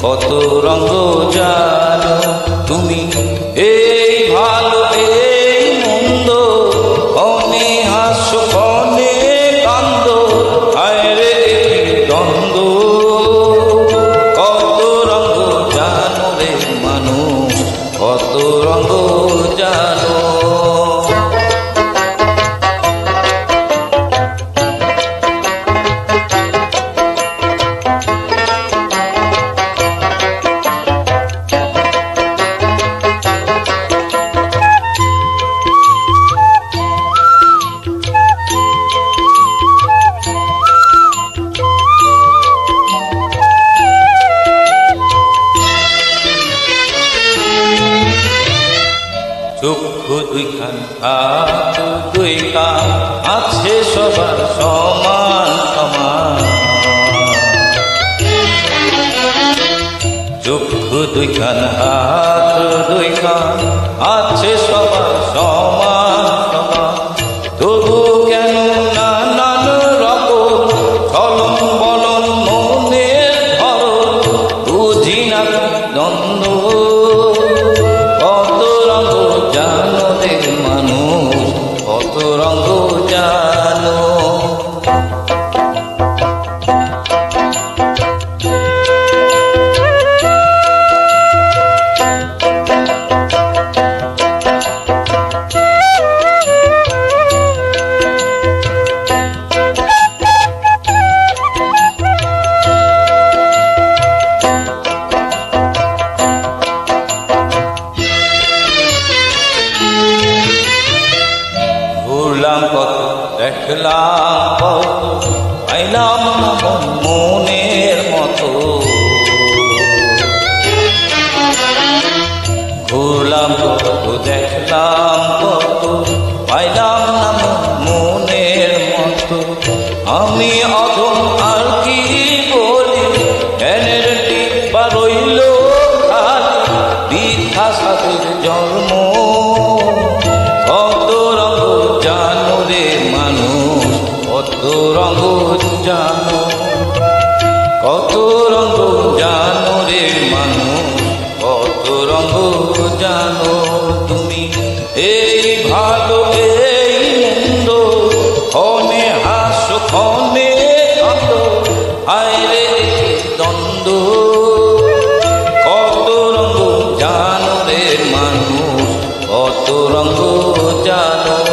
কত রঙ জানো তুমি। এই ভালো এই মন্দ, অনে হাস্য অনে কান্দ, আয়রে দ্বন্দ্ব। কত রঙ জানো রে মানুষ, কত রঙ জানো। চক্ষু দুইখান, হাত দুই কান, আছে সবার সমান সমান। চক্ষু দুইখান, হাত দুই কান, আছে সবার সমান সমান। তবু কেন নানান রকম চলন বলন মনের ধরন, বুঝি না দ্বন্দ্ব। কত রঙ জানো রে মানুষ, কত রঙ জানো। ঘুরলাম কত, দেখলাম কত, পাইলাম না মনের মতো। ঘুরলাম কত, দেখলাম কত, পাইলাম না মনের মতো। আমি অধম আর কি বলি, জ্ঞানের ডিব্বা রইল খালি, বৃথা সাধের জন্ম। কত রঙ জানো রে মানুষ, কত রঙ জানো। কত রঙ জানো রে মানুষ, কত রঙ জানো তুমি। এই ভালো এই মন্দ, ক্ষণে হাস্য ক্ষণে কান্দ, আয়রে দ্বন্দ্ব। কত রঙ জানো রে মানুষ, কত রঙ জানো।